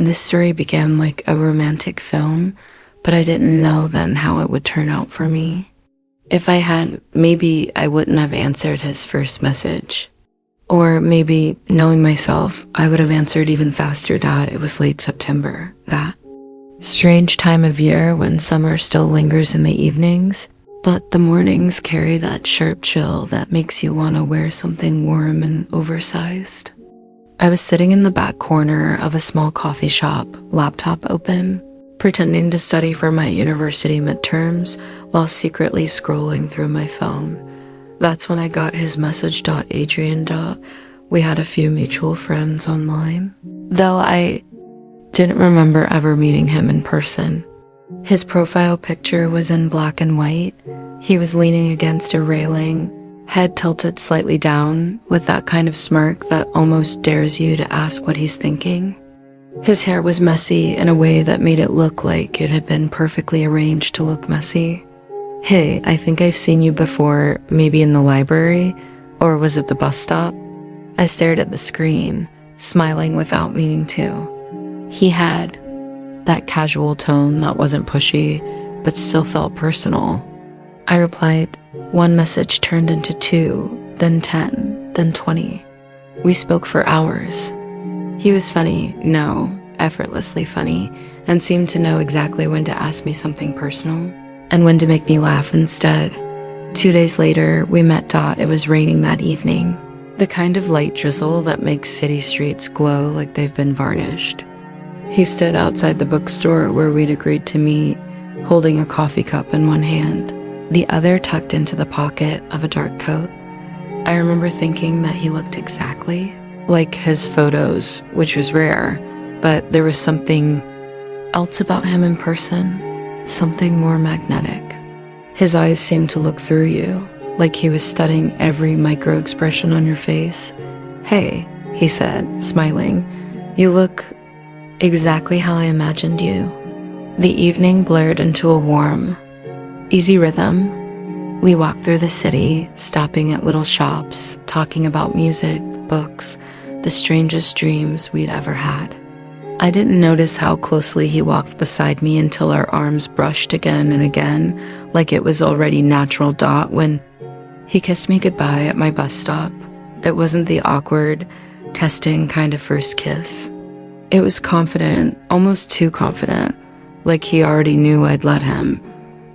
This story began like a romantic film, but I didn't know then how it would turn out for me. If I had, maybe I wouldn't have answered his first message. Or maybe, knowing myself, I would have answered even faster that it was late September. That strange time of year when summer still lingers in the evenings, but the mornings carry that sharp chill that makes you want to wear something warm and oversized. I was sitting in the back corner of a small coffee shop, laptop open, pretending to study for my university midterms while secretly scrolling through my phone. That's when I got his message. Adrian. We had a few mutual friends online, though I didn't remember ever meeting him in person. His profile picture was in black and white. He was leaning against a railing, head tilted slightly down, with that kind of smirk that almost dares you to ask what he's thinking. His hair was messy in a way that made it look like it had been perfectly arranged to look messy. Hey, I think I've seen you before, maybe in the library, or was it the bus stop? I stared at the screen, smiling without meaning to. He had that casual tone that wasn't pushy, but still felt personal. I replied. One message turned into 2, then 10, then 20. We spoke for hours. He was funny, effortlessly funny, and seemed to know exactly when to ask me something personal and when to make me laugh instead. 2 days later, we met. It was raining that evening. The kind of light drizzle that makes city streets glow like they've been varnished. He stood outside the bookstore where we'd agreed to meet, holding a coffee cup in one hand, the other tucked into the pocket of a dark coat. I remember thinking that he looked exactly like his photos, which was rare, but there was something else about him in person. Something more magnetic. His eyes seemed to look through you, like he was studying every micro-expression on your face. Hey, he said, smiling. You look exactly how I imagined you. The evening blurred into a warm, easy rhythm. We walked through the city, stopping at little shops, talking about music, books, the strangest dreams we'd ever had. I didn't notice how closely he walked beside me until our arms brushed again and again, like it was already natural. When he kissed me goodbye at my bus stop, it wasn't the awkward, testing kind of first kiss. It was confident, almost too confident, like he already knew I'd let him.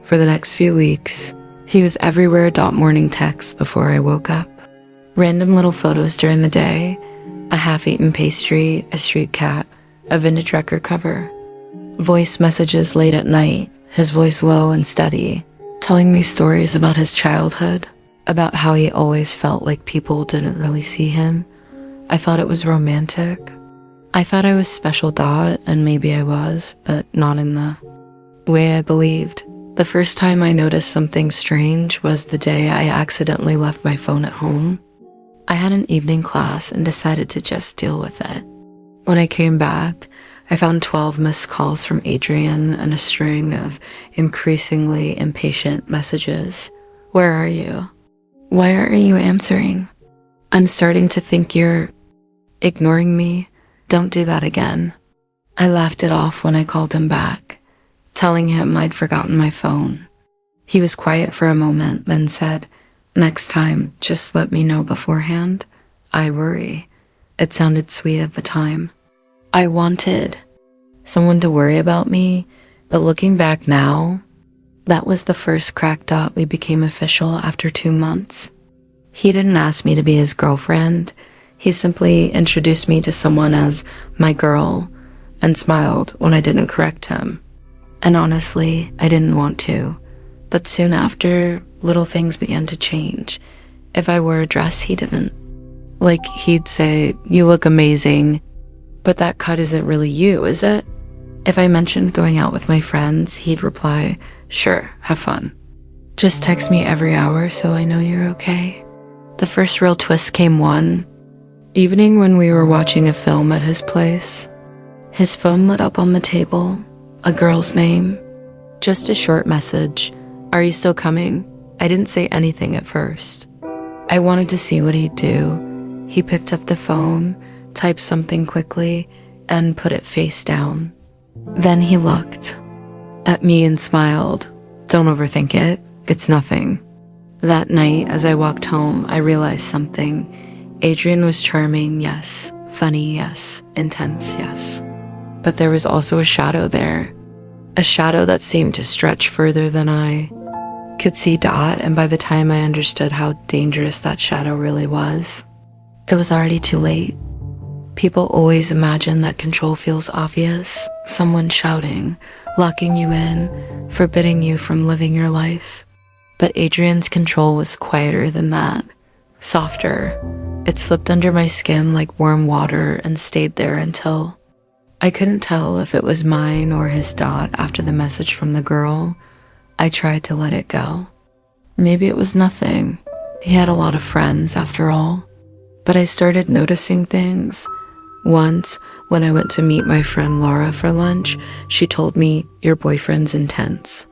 For the next few weeks, he was everywhere. Morning texts before I woke up, random little photos during the day, a half-eaten pastry, a street cat, a vintage record cover, voice messages late at night, his voice low and steady, telling me stories about his childhood, about how he always felt like people didn't really see him. I thought it was romantic. I thought I was special. And maybe I was, but not in the way I believed. The first time I noticed something strange was the day I accidentally left my phone at home. I had an evening class and decided to just deal with it. When I came back, I found 12 missed calls from Adrian and a string of increasingly impatient messages. Where are you? Why aren't you answering? I'm starting to think you're ignoring me. Don't do that again. I laughed it off when I called him back, telling him I'd forgotten my phone. He was quiet for a moment, then said, "Next time, just let me know beforehand. I worry." It sounded sweet at the time. I wanted someone to worry about me, but looking back now, that was the first crack. We became official after 2 months. He didn't ask me to be his girlfriend. He simply introduced me to someone as my girl and smiled when I didn't correct him. And honestly, I didn't want to. But soon after, little things began to change. If I wore a dress, he didn't. Like, he'd say, "You look amazing, but that cut isn't really you, is it?" If I mentioned going out with my friends, he'd reply, "Sure, have fun. Just text me every hour so I know you're okay." The first real twist came one evening when we were watching a film at his place. His phone lit up on the table, a girl's name, just a short message. "Are you still coming?" I didn't say anything at first. I wanted to see what he'd do. He picked up the phone, typed something quickly, and put it face down. Then he looked at me and smiled. Don't overthink it. It's nothing. That night, as I walked home, I realized something. Adrian was charming, yes. Funny, yes. Intense, yes. But there was also a shadow there. A shadow that seemed to stretch further than I could see. And by the time I understood how dangerous that shadow really was, it was already too late. People always imagine that control feels obvious. Someone shouting, locking you in, forbidding you from living your life. But Adrian's control was quieter than that. Softer. It slipped under my skin like warm water and stayed there until I couldn't tell if it was mine or his. After the message from the girl, I tried to let it go. Maybe it was nothing. He had a lot of friends after all. But I started noticing things. Once, when I went to meet my friend Laura for lunch, she told me, "Your boyfriend's intense."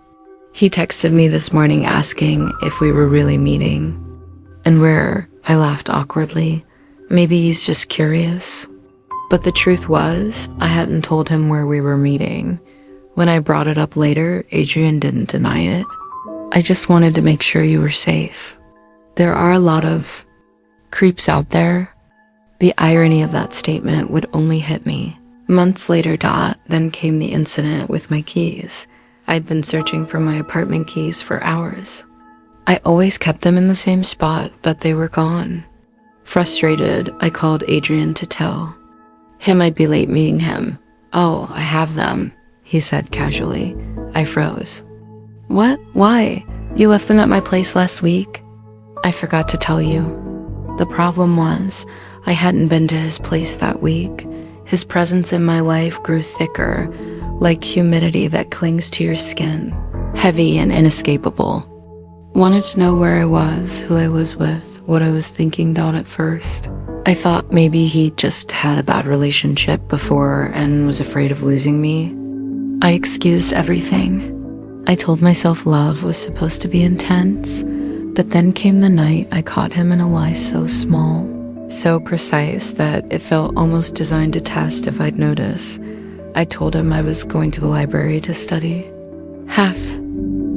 He texted me this morning asking if we were really meeting. And where? I laughed awkwardly. Maybe he's just curious. But the truth was, I hadn't told him where we were meeting. When I brought it up later, Adrian didn't deny it. I just wanted to make sure you were safe. There are a lot of creeps out there. The irony of that statement would only hit me. Months later, then came the incident with my keys. I'd been searching for my apartment keys for hours. I always kept them in the same spot, but they were gone. Frustrated, I called Adrian to tell him I'd be late meeting him. "Oh, I have them," he said casually. I froze. "What? Why? You left them at my place last week?" "I forgot to tell you." The problem was, I hadn't been to his place that week. His presence in my life grew thicker, like humidity that clings to your skin, heavy and inescapable. Wanted to know where I was, who I was with, what I was thinking. At first, I thought maybe he just had a bad relationship before and was afraid of losing me. I excused everything. I told myself love was supposed to be intense, but then came the night I caught him in a lie so small, so precise that it felt almost designed to test if I'd notice. I told him I was going to the library to study. Half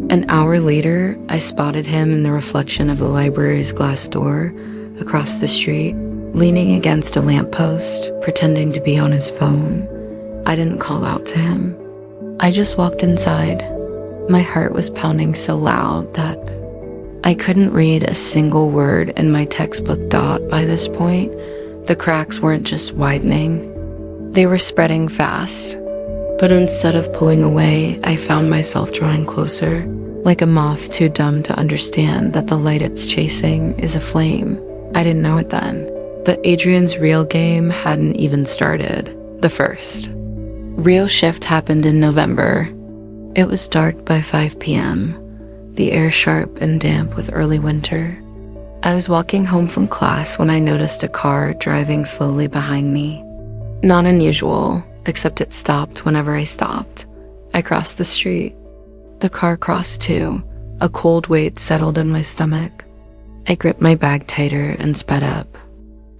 an hour later, I spotted him in the reflection of the library's glass door across the street, leaning against a lamppost, pretending to be on his phone. I didn't call out to him. I just walked inside. My heart was pounding so loud that I couldn't read a single word in my textbook. By this point, the cracks weren't just widening. They were spreading fast. But instead of pulling away, I found myself drawing closer, like a moth too dumb to understand that the light it's chasing is a flame. I didn't know it then. But Adrian's real game hadn't even started. The first real shift happened in November. It was dark by 5 p.m., the air sharp and damp with early winter. I was walking home from class when I noticed a car driving slowly behind me. Not unusual, except it stopped whenever I stopped. I crossed the street. The car crossed too. A cold weight settled in my stomach. I gripped my bag tighter and sped up.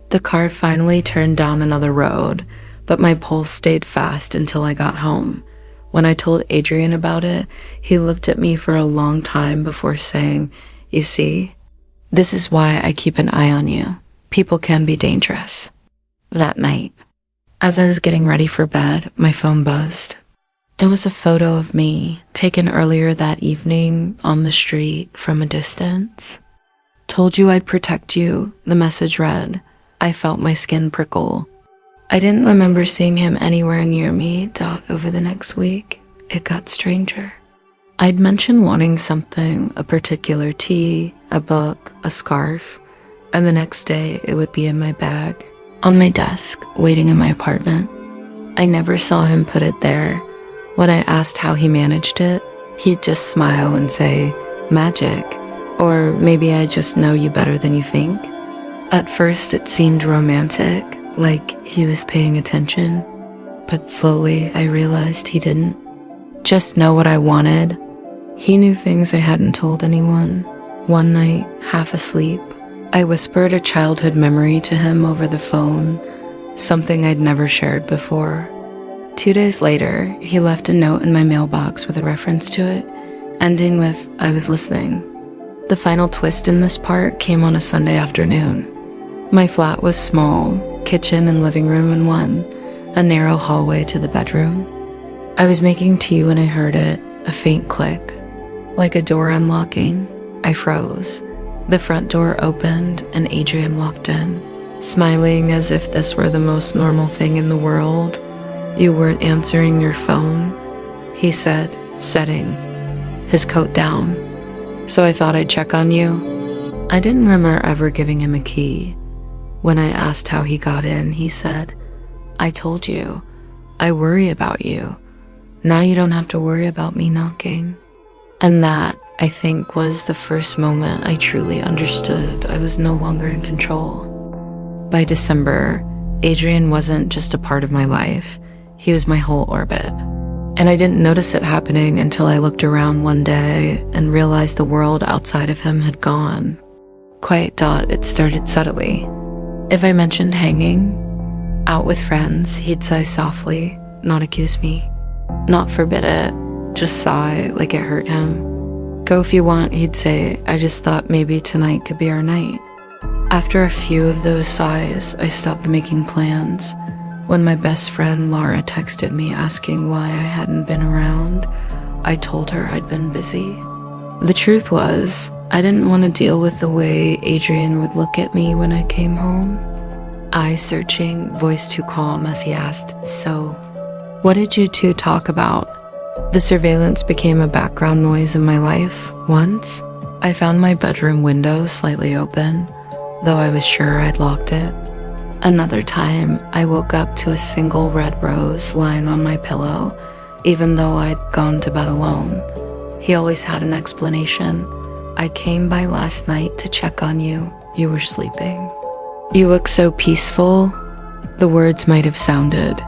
The car finally turned down another road, but my pulse stayed fast until I got home. When I told Adrian about it, he looked at me for a long time before saying, "You see, this is why I keep an eye on you. People can be dangerous." That night, as I was getting ready for bed, my phone buzzed. It was a photo of me, taken earlier that evening on the street from a distance. "Told you I'd protect you," the message read. I felt my skin prickle. I didn't remember seeing him anywhere near me. Over the next week, it got stranger. I'd mentioned wanting something, a particular tea, a book, a scarf, and the next day it would be in my bag, on my desk, waiting in my apartment. I never saw him put it there. When I asked how he managed it, he'd just smile and say, "Magic," or "Maybe I just know you better than you think." At first it seemed romantic, like he was paying attention, but slowly I realized he didn't just know what I wanted. He knew things I hadn't told anyone. One night, half asleep, I whispered a childhood memory to him over the phone, something I'd never shared before. 2 days later, he left a note in my mailbox with a reference to it, ending with, "I was listening." The final twist in this part came on a Sunday afternoon. My flat was small, kitchen and living room in one, a narrow hallway to the bedroom. I was making tea when I heard it, a faint click. Like a door unlocking, I froze. The front door opened and Adrian walked in, smiling as if this were the most normal thing in the world. "You weren't answering your phone," he said, setting his coat down. "So I thought I'd check on you." I didn't remember ever giving him a key. When I asked how he got in, he said, "I told you, I worry about you. Now you don't have to worry about me knocking." And that, I think, was the first moment I truly understood I was no longer in control. By December, Adrian wasn't just a part of my life, he was my whole orbit. And I didn't notice it happening until I looked around one day and realized the world outside of him had gone. It started subtly. If I mentioned hanging out with friends, he'd sigh softly, not accuse me, not forbid it, just sigh like it hurt him. "Go if you want," he'd say. "I just thought maybe tonight could be our night." After a few of those sighs, I stopped making plans. When my best friend Laura texted me asking why I hadn't been around, I told her I'd been busy. The truth was, I didn't want to deal with the way Adrian would look at me when I came home. Eyes searching, voice too calm as he asked, "So, what did you two talk about?" The surveillance became a background noise in my life. Once, I found my bedroom window slightly open, though I was sure I'd locked it. Another time, I woke up to a single red rose lying on my pillow, even though I'd gone to bed alone. He always had an explanation. "I came by last night to check on you. You were sleeping. You look so peaceful." The words might have sounded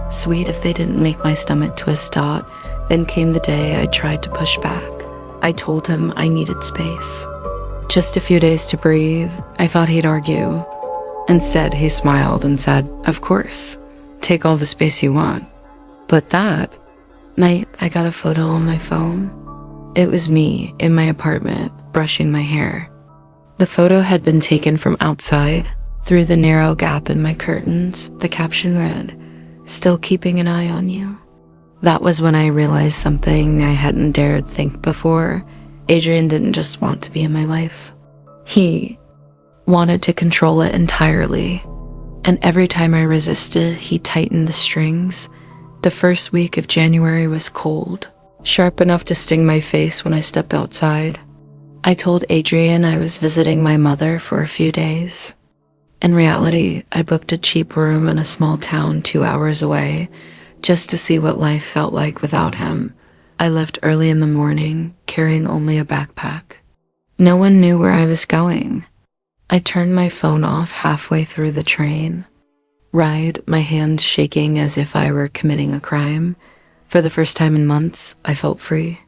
sweet if they didn't make my stomach twist. Then came the day I tried to push back. I told him I needed space. Just a few days to breathe. I thought he'd argue. Instead, he smiled and said, "Of course, take all the space you want." But that night, I got a photo on my phone. It was me in my apartment, brushing my hair. The photo had been taken from outside, through the narrow gap in my curtains. The caption read, "Still keeping an eye on you." That was when I realized something I hadn't dared think before. Adrian didn't just want to be in my life. He wanted to control it entirely. And every time I resisted, he tightened the strings. The first week of January was cold, sharp enough to sting my face when I stepped outside. I told Adrian I was visiting my mother for a few days. In reality, I booked a cheap room in a small town 2 hours away, just to see what life felt like without him. I left early in the morning, carrying only a backpack. No one knew where I was going. I turned my phone off halfway through the train ride, my hands shaking as if I were committing a crime. For the first time in months, I felt free.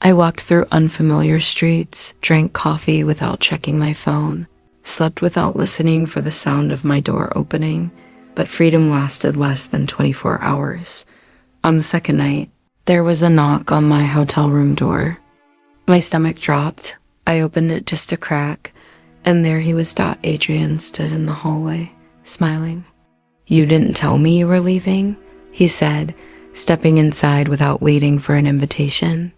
I walked through unfamiliar streets, drank coffee without checking my phone, slept without listening for the sound of my door opening, but freedom lasted less than 24 hours. On the second night, there was a knock on my hotel room door. My stomach dropped. I opened it just a crack, and there he was. Adrian stood in the hallway, smiling. "You didn't tell me you were leaving," he said, stepping inside without waiting for an invitation.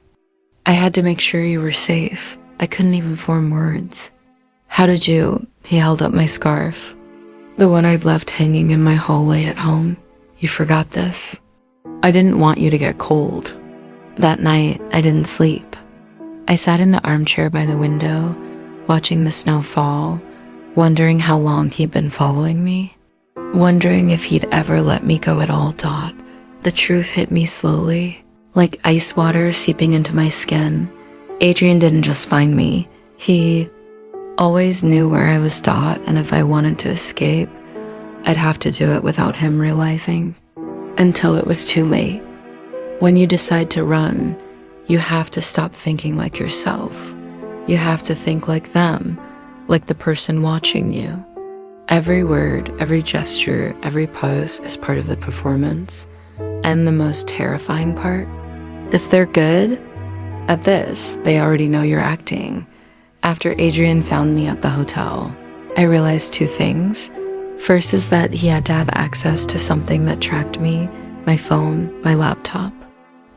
"I had to make sure you were safe." I couldn't even form words. "How did you—" He held up my scarf, the one I'd left hanging in my hallway at home. "You forgot this. I didn't want you to get cold." That night, I didn't sleep. I sat in the armchair by the window, watching the snow fall, wondering how long he'd been following me, wondering if he'd ever let me go at all. The truth hit me slowly, like ice water seeping into my skin. Adrian didn't just find me. He always knew where I was. And if I wanted to escape, I'd have to do it without him realizing. Until it was too late. When you decide to run, you have to stop thinking like yourself. You have to think like them, like the person watching you. Every word, every gesture, every pose is part of the performance. And the most terrifying part, if they're good at this, they already know you're acting. After Adrian found me at the hotel, I realized two things. First is that he had to have access to something that tracked me, my phone, my laptop.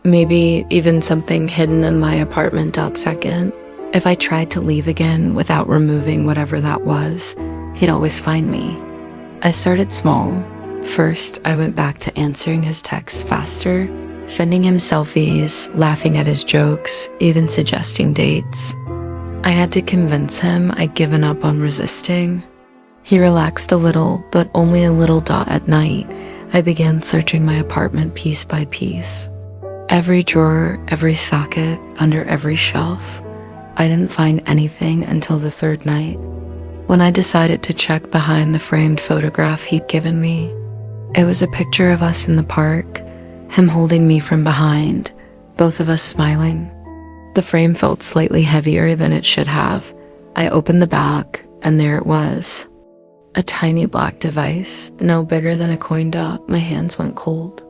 Maybe even something hidden in my apartment. Second, if I tried to leave again without removing whatever that was, he'd always find me. I started small. First, I went back to answering his texts faster, sending him selfies, laughing at his jokes, even suggesting dates. I had to convince him I'd given up on resisting. He relaxed a little, but only a little. At night, I began searching my apartment piece by piece. Every drawer, every socket, under every shelf. I didn't find anything until the third night, when I decided to check behind the framed photograph he'd given me. It was a picture of us in the park, him holding me from behind, both of us smiling. The frame felt slightly heavier than it should have. I opened the back, and there it was. A tiny black device, no bigger than a coin dot. My hands went cold.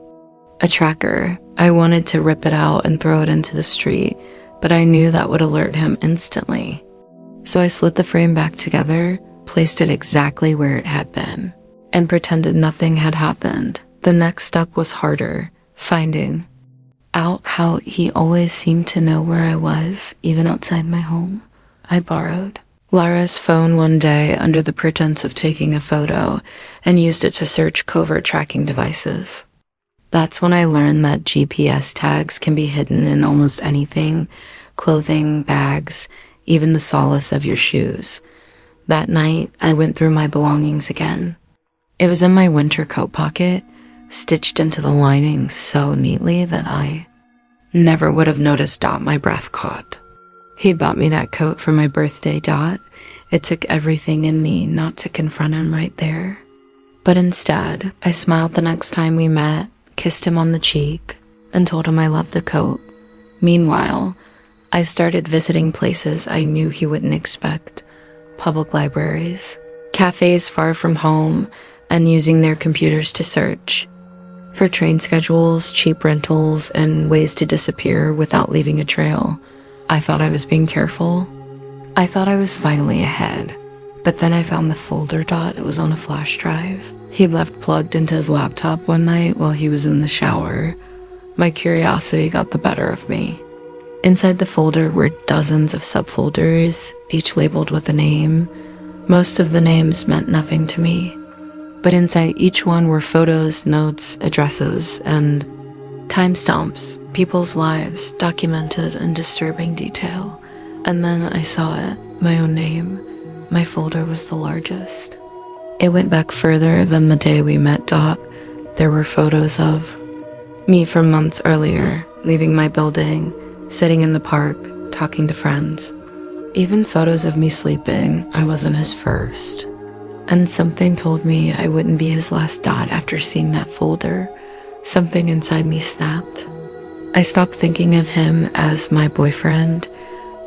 A tracker. I wanted to rip it out and throw it into the street, but I knew that would alert him instantly. So I slid the frame back together, placed it exactly where it had been, and pretended nothing had happened. The next step was harder, finding out how he always seemed to know where I was, even outside my home. I borrowed Lara's phone one day under the pretense of taking a photo and used it to search covert tracking devices. That's when I learned that GPS tags can be hidden in almost anything: clothing, bags, even the solace of your shoes. That night, I went through my belongings again. It was in my winter coat pocket, stitched into the lining so neatly that I never would have noticed. My breath caught. He bought me that coat for my birthday. It took everything in me not to confront him right there. But instead, I smiled the next time we met, kissed him on the cheek, and told him I loved the coat. Meanwhile, I started visiting places I knew he wouldn't expect: public libraries, cafes far from home, and using their computers to search for train schedules, cheap rentals, and ways to disappear without leaving a trail. I thought I was being careful. I thought I was finally ahead. But then I found the folder. It was on a flash drive he'd left plugged into his laptop one night while he was in the shower. My curiosity got the better of me. Inside the folder were dozens of subfolders, each labeled with a name. Most of the names meant nothing to me, but inside each one were photos, notes, addresses, and timestamps, people's lives documented in disturbing detail. And then I saw it, my own name. My folder was the largest. It went back further than the day we met. There were photos of me from months earlier, leaving my building, sitting in the park, talking to friends. Even photos of me sleeping. I wasn't his first. And something told me I wouldn't be his last. After seeing that folder, something inside me snapped. I stopped thinking of him as my boyfriend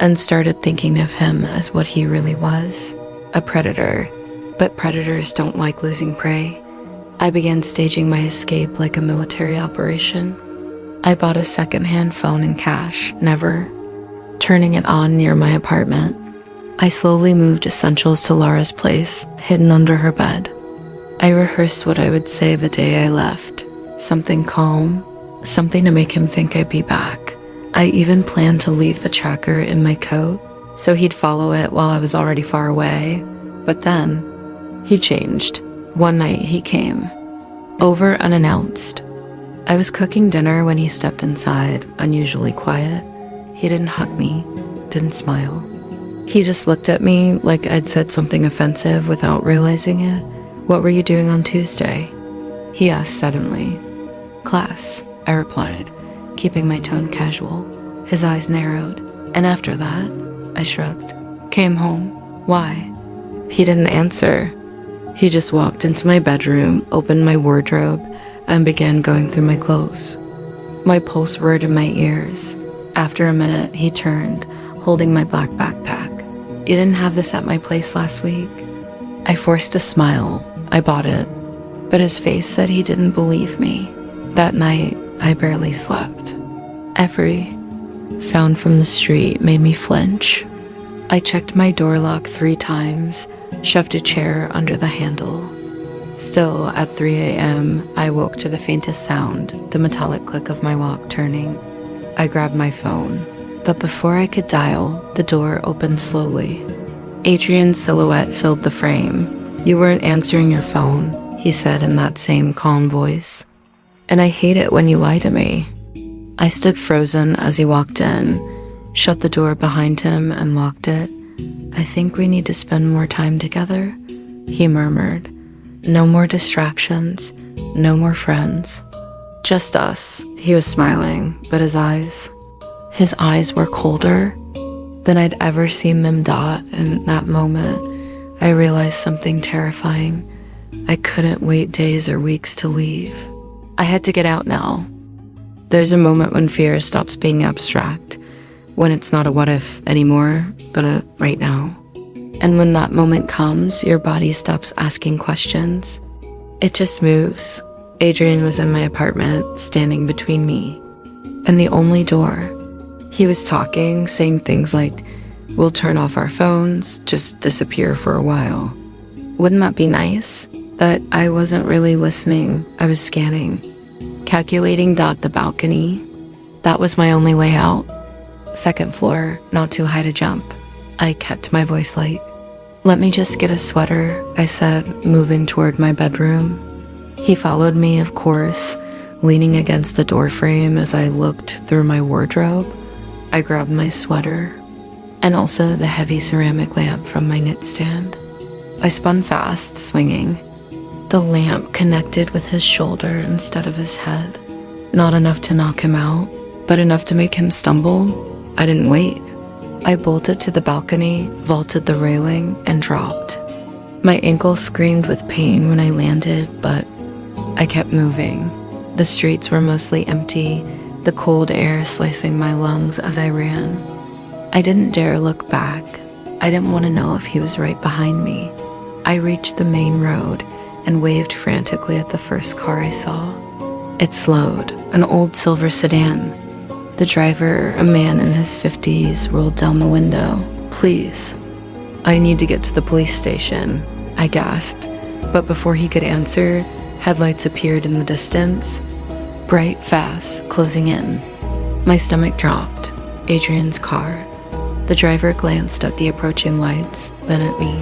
and started thinking of him as what he really was: a predator. But predators don't like losing prey. I began staging my escape like a military operation. I bought a second-hand phone in cash, never turning it on near my apartment. I slowly moved essentials to Laura's place, hidden under her bed. I rehearsed what I would say the day I left. Something calm, something to make him think I'd be back. I even planned to leave the tracker in my coat, so he'd follow it while I was already far away. But then, he changed. One night he came, over unannounced. I was cooking dinner when he stepped inside, unusually quiet. He didn't hug me, didn't smile. He just looked at me like I'd said something offensive without realizing it. "What were you doing on Tuesday?" he asked suddenly. "Class," I replied, keeping my tone casual. His eyes narrowed, and after that, I shrugged. "Came home. Why?" He didn't answer. He just walked into my bedroom, opened my wardrobe, and began going through my clothes. My pulse roared in my ears. After a minute, he turned, holding my black backpack. "You didn't have this at my place last week?" I forced a smile. I bought it. But his face said he didn't believe me. That night, I barely slept. Every sound from the street made me flinch. I checked my door lock 3 times, shoved a chair under the handle. Still, at 3 a.m., I woke to the faintest sound, the metallic click of my lock turning. I grabbed my phone, but before I could dial, the door opened slowly. Adrian's silhouette filled the frame. "You weren't answering your phone," he said in that same calm voice. "And I hate it when you lie to me." I stood frozen as he walked in, shut the door behind him and locked it. "I think we need to spend more time together," he murmured. "No more distractions, no more friends. Just us." He was smiling, but his eyes were colder than I'd ever seen them dot. And in that moment, I realized something terrifying. I couldn't wait days or weeks to leave. I had to get out now. There's a moment when fear stops being abstract, when it's not a what if anymore, but a right now. And when that moment comes, your body stops asking questions. It just moves. Adrian was in my apartment, standing between me and the only door. He was talking, saying things like, "We'll turn off our phones, just disappear for a while." Wouldn't that be nice? That I wasn't really listening. I was scanning, calculating the balcony. That was my only way out. Second floor, not too high to jump. I kept my voice light. "Let me just get a sweater," I said, moving toward my bedroom. He followed me, of course, leaning against the doorframe as I looked through my wardrobe. I grabbed my sweater and also the heavy ceramic lamp from my nightstand. I spun fast, swinging. The lamp connected with his shoulder instead of his head. Not enough to knock him out, but enough to make him stumble. I didn't wait. I bolted to the balcony, vaulted the railing, and dropped. My ankle screamed with pain when I landed, but I kept moving. The streets were mostly empty, the cold air slicing my lungs as I ran. I didn't dare look back. I didn't want to know if he was right behind me. I reached the main road and waved frantically at the first car I saw. It slowed, an old silver sedan. The driver, a man in his 50s, rolled down the window. "Please, I need to get to the police station," I gasped. But before he could answer, headlights appeared in the distance, bright, fast, closing in. My stomach dropped. Adrian's car. The driver glanced at the approaching lights, then at me.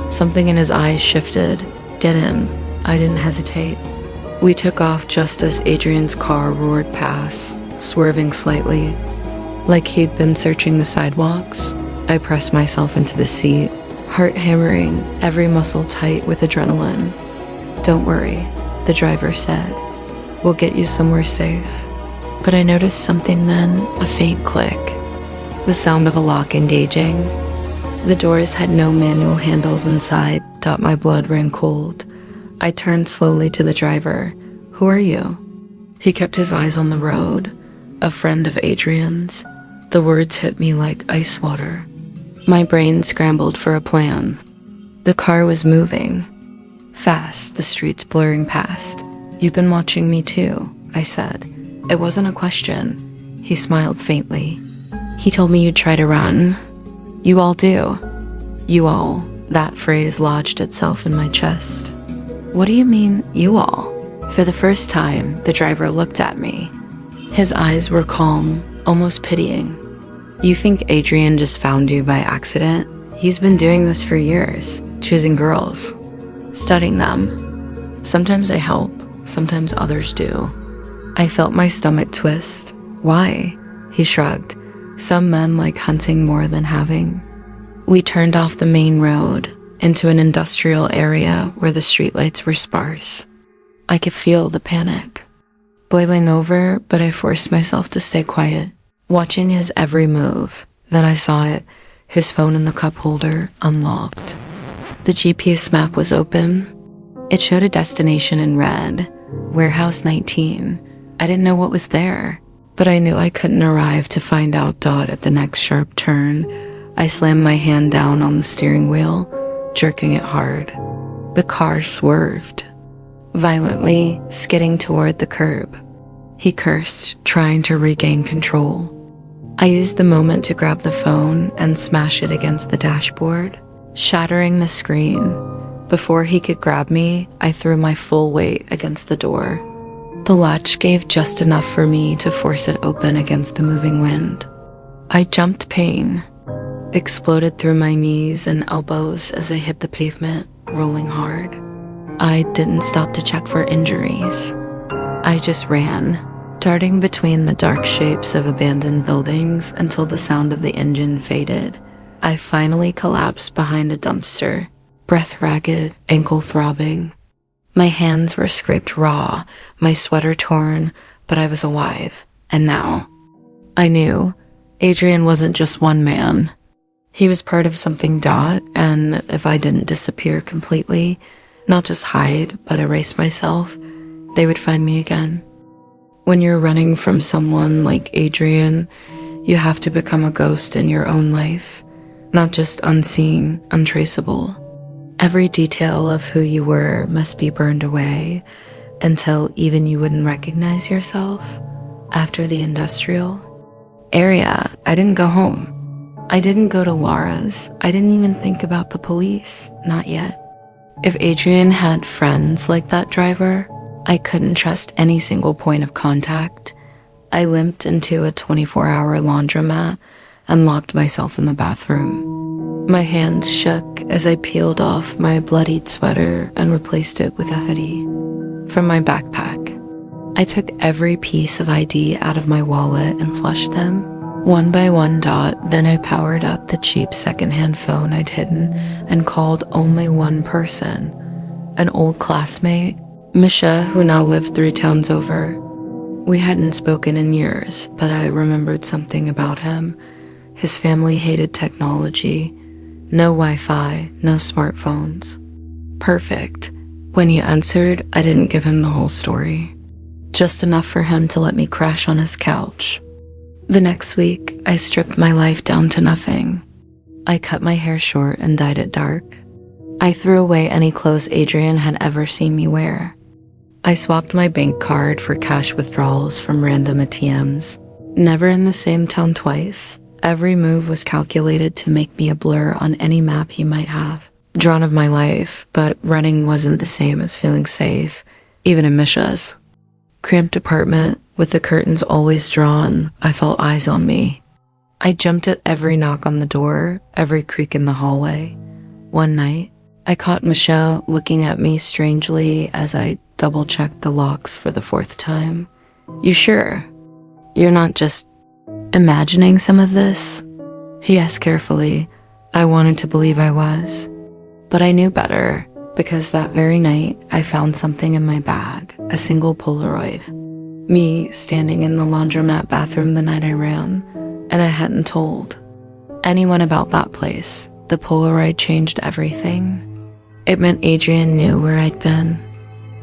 Something in his eyes shifted. "Get in." I didn't hesitate. We took off just as Adrian's car roared past, swerving slightly, like he'd been searching the sidewalks. I pressed myself into the seat, heart hammering, every muscle tight with adrenaline. "Don't worry," the driver said. "We'll get you somewhere safe." But I noticed something then, a faint click. The sound of a lock engaging. The doors had no manual handles inside. My blood ran cold. I turned slowly to the driver. "Who are you?" He kept his eyes on the road. "A friend of Adrian's." The words hit me like ice water. My brain scrambled for a plan. The car was moving. Fast, the streets blurring past. "You've been watching me too," I said. It wasn't a question. He smiled faintly. "He told me you'd try to run." "You all do." "You all." That phrase lodged itself in my chest. "What do you mean, you all?" For the first time, the driver looked at me. His eyes were calm, almost pitying. "You think Adrian just found you by accident? He's been doing this for years, choosing girls, studying them. Sometimes I help, sometimes others do." I felt my stomach twist. "Why?" He shrugged. "Some men like hunting more than having." We turned off the main road into an industrial area where the streetlights were sparse. I could feel the panic boiling over, but I forced myself to stay quiet, watching his every move. Then I saw it, his phone in the cup holder, unlocked. The GPS map was open. It showed a destination in red, Warehouse 19. I didn't know what was there, but I knew I couldn't arrive to find out at the next sharp turn. I slammed my hand down on the steering wheel. jerking it hard. The car swerved, violently skidding toward the curb. He cursed, trying to regain control. I used the moment to grab the phone and smash it against the dashboard, shattering the screen. Before he could grab me, I threw my full weight against the door. The latch gave just enough for me to force it open against the moving wind. I jumped pain, exploded through my knees and elbows as I hit the pavement, rolling hard. I didn't stop to check for injuries. I just ran, darting between the dark shapes of abandoned buildings until the sound of the engine faded. I finally collapsed behind a dumpster, breath ragged, ankle throbbing. My hands were scraped raw, my sweater torn, but I was alive. And now, I knew Adrian wasn't just one man. He was part of something. And if I didn't disappear completely, not just hide, but erase myself, they would find me again. When you're running from someone like Adrian, you have to become a ghost in your own life, not just unseen, untraceable. Every detail of who you were must be burned away until even you wouldn't recognize yourself. After the industrial area, I didn't go home. I didn't go to Laura's. I didn't even think about the police, not yet. If Adrian had friends like that driver, I couldn't trust any single point of contact. I limped into a 24-hour laundromat and locked myself in the bathroom. My hands shook as I peeled off my bloodied sweater and replaced it with a hoodie. From my backpack, I took every piece of ID out of my wallet and flushed them, one by one. Then I powered up the cheap secondhand phone I'd hidden and called only one person, an old classmate, Misha, who now lived 3 towns over. We hadn't spoken in years, but I remembered something about him. His family hated technology. No Wi-Fi, no smartphones. Perfect. When he answered, I didn't give him the whole story. Just enough for him to let me crash on his couch. The next week, I stripped my life down to nothing. I cut my hair short and dyed it dark. I threw away any clothes Adrian had ever seen me wear. I swapped my bank card for cash withdrawals from random ATMs. Never in the same town twice. Every move was calculated to make me a blur on any map he might have drawn of my life, but running wasn't the same as feeling safe, even in Misha's cramped apartment with the curtains always drawn. I felt eyes on me. I jumped at every knock on the door, every creak in the hallway. One night, I caught Michelle looking at me strangely as I double-checked the locks for the 4th time. "You sure? You're not just imagining some of this?" He asked carefully. I wanted to believe I was, but I knew better, because that very night I found something in my bag, a single Polaroid. Me standing in the laundromat bathroom the night I ran, and I hadn't told anyone about that place. The Polaroid changed everything. It meant Adrian knew where I'd been.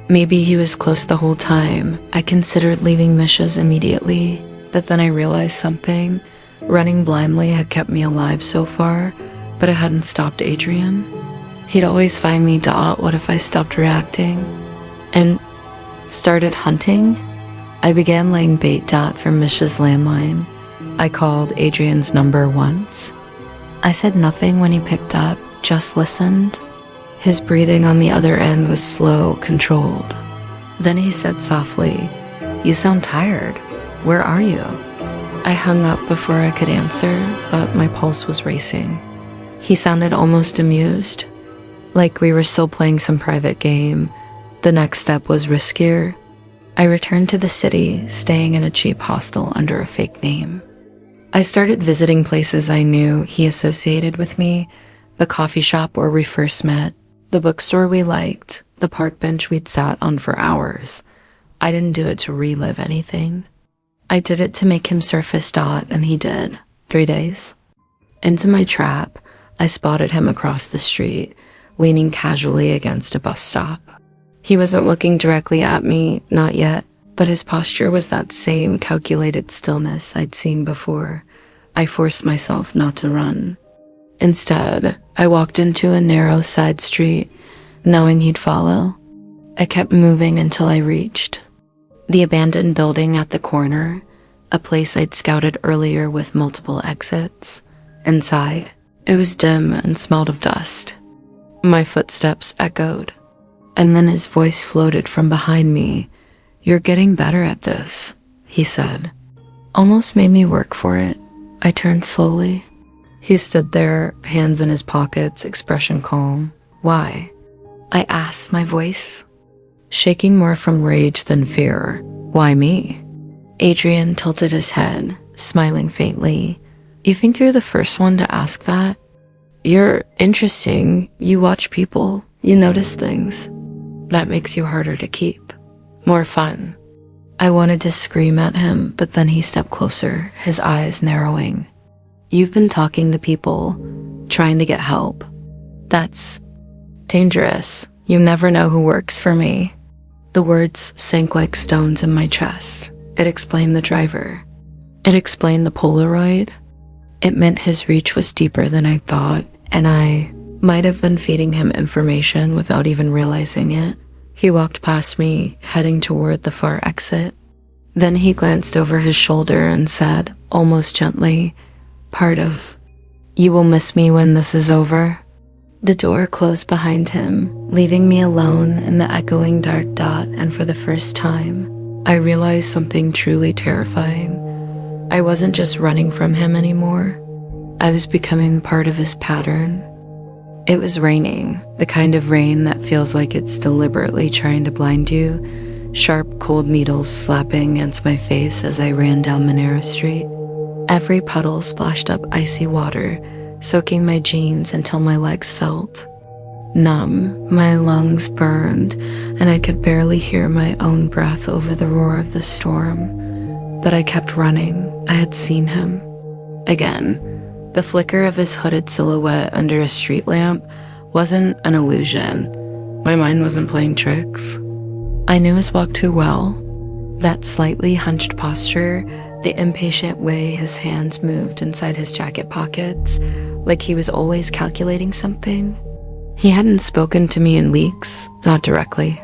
Maybe he was close the whole time. I considered leaving Misha's immediately, but then I realized something. Running blindly had kept me alive so far, but it hadn't stopped Adrian. He'd always find me. What if I stopped reacting and started hunting? I began laying bait. For Misha's landline. I called Adrian's number once. I said nothing when he picked up, just listened. His breathing on the other end was slow, controlled. Then he said softly, "You sound tired. Where are you?" I hung up before I could answer, but my pulse was racing. He sounded almost amused, like we were still playing some private game. The next step was riskier. I returned to the city, staying in a cheap hostel under a fake name. I started visiting places I knew he associated with me, the coffee shop where we first met, the bookstore we liked, the park bench we'd sat on for hours. I didn't do it to relive anything. I did it to make him surface. And he did. 3 days into my trap, I spotted him across the street, leaning casually against a bus stop. He wasn't looking directly at me, not yet, but his posture was that same calculated stillness I'd seen before. I forced myself not to run. Instead, I walked into a narrow side street, knowing he'd follow. I kept moving until I reached the abandoned building at the corner, a place I'd scouted earlier with multiple exits. Inside, it was dim and smelled of dust. My footsteps echoed, and then his voice floated from behind me. "You're getting better at this," he said. Almost made me work for it. I turned slowly. He stood there, hands in his pockets, expression calm. "Why?" I asked, my voice shaking more from rage than fear. "Why me?" Adrian tilted his head, smiling faintly. "You think you're the first one to ask that? You're interesting. You watch people. You notice things. That makes you harder to keep. More fun." I wanted to scream at him, but then he stepped closer, his eyes narrowing. "You've been talking to people, trying to get help. That's dangerous. You never know who works for me." The words sank like stones in my chest. It explained the driver. It explained the Polaroid. It meant his reach was deeper than I thought, and I might have been feeding him information without even realizing it. He walked past me, heading toward the far exit. Then he glanced over his shoulder and said, almost gently, "Part of you will miss me when this is over." The door closed behind him, leaving me alone in the echoing dark dot, and for the first time, I realized something truly terrifying. I wasn't just running from him anymore. I was becoming part of his pattern. It was raining, the kind of rain that feels like it's deliberately trying to blind you, sharp, cold needles slapping against my face as I ran down Monero Street. Every puddle splashed up icy water, soaking my jeans until my legs felt numb. My lungs burned, and I could barely hear my own breath over the roar of the storm. But I kept running. I had seen him. Again, the flicker of his hooded silhouette under a street lamp wasn't an illusion. My mind wasn't playing tricks. I knew his walk too well. That slightly hunched posture, the impatient way his hands moved inside his jacket pockets, like he was always calculating something. He hadn't spoken to me in weeks, not directly,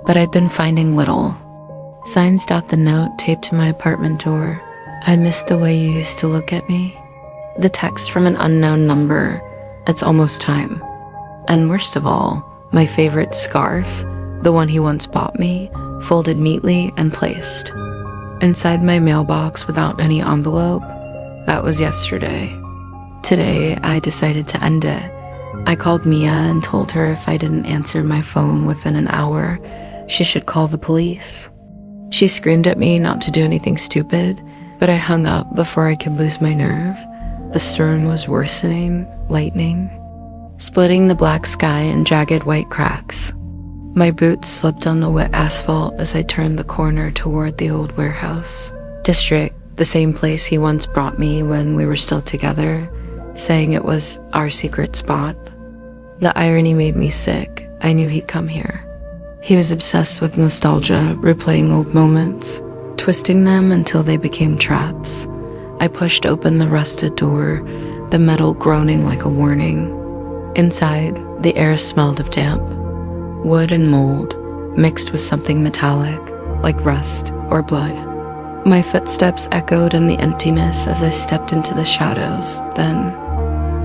but I'd been finding little. Signs dot the note taped to my apartment door. "I missed the way you used to look at me." The text from an unknown number. "It's almost time." And worst of all, my favorite scarf, the one he once bought me, folded neatly and placed inside my mailbox without any envelope. That was yesterday. Today, I decided to end it. I called Mia and told her if I didn't answer my phone within an hour, she should call the police. She screamed at me not to do anything stupid, but I hung up before I could lose my nerve. The storm was worsening, lightning, splitting the black sky in jagged white cracks. My boots slipped on the wet asphalt as I turned the corner toward the old warehouse district, the same place he once brought me when we were still together, saying it was our secret spot. The irony made me sick. I knew he'd come here. He was obsessed with nostalgia, replaying old moments, twisting them until they became traps. I pushed open the rusted door, the metal groaning like a warning. Inside, the air smelled of damp, wood and mold, mixed with something metallic, like rust or blood. My footsteps echoed in the emptiness as I stepped into the shadows. Then,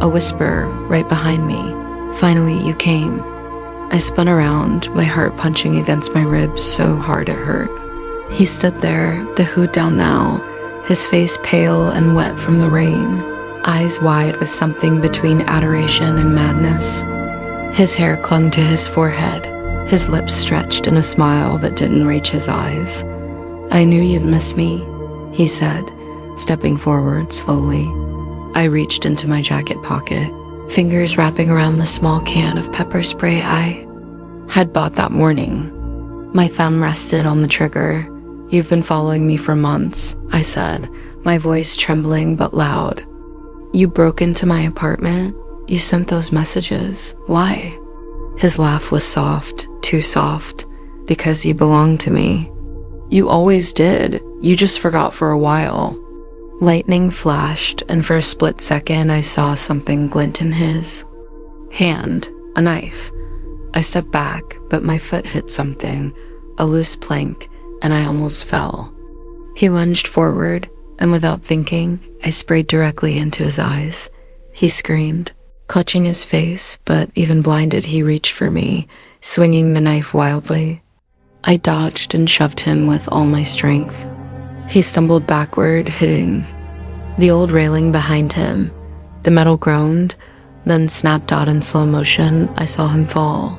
a whisper right behind me. "Finally, you came." I spun around, my heart punching against my ribs so hard it hurt. He stood there, the hood down now, his face pale and wet from the rain, eyes wide with something between adoration and madness. His hair clung to his forehead, his lips stretched in a smile that didn't reach his eyes. "I knew you'd miss me," he said, stepping forward slowly. I reached into my jacket pocket, fingers wrapping around the small can of pepper spray I had bought that morning. My thumb rested on the trigger. "You've been following me for months," I said, my voice trembling but loud. "You broke into my apartment. You sent those messages. Why?" His laugh was soft, too soft, "Because you belong to me. You always did. You just forgot for a while." Lightning flashed, and for a split second I saw something glint in his hand, a knife. I stepped back, but my foot hit something, a loose plank, and I almost fell. He lunged forward, and without thinking, I sprayed directly into his eyes. He screamed, clutching his face, but even blinded, he reached for me, swinging the knife wildly. I dodged and shoved him with all my strength. He stumbled backward, hitting the old railing behind him. The metal groaned, then snapped out in slow motion. I saw him fall.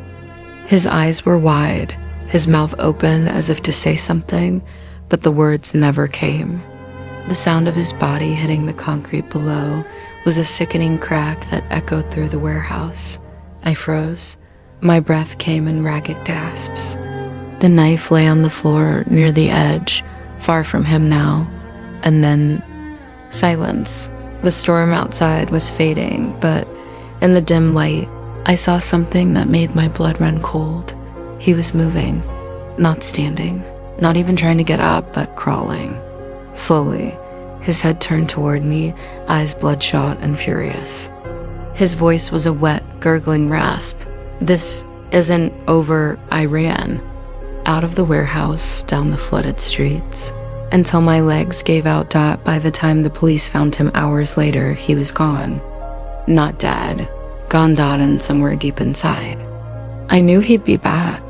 His eyes were wide, his mouth open as if to say something, but the words never came. The sound of his body hitting the concrete below was a sickening crack that echoed through the warehouse. I froze. My breath came in ragged gasps. The knife lay on the floor near the edge, far from him now, and then silence. The storm outside was fading, but in the dim light, I saw something that made my blood run cold. He was moving, not standing, not even trying to get up, but crawling. Slowly, his head turned toward me, eyes bloodshot and furious. His voice was a wet, gurgling rasp. "This isn't over," I ran. Out of the warehouse, down the flooded streets, until my legs gave out. By the time the police found him hours later, he was gone. Not dead, gone and somewhere deep inside. I knew he'd be back.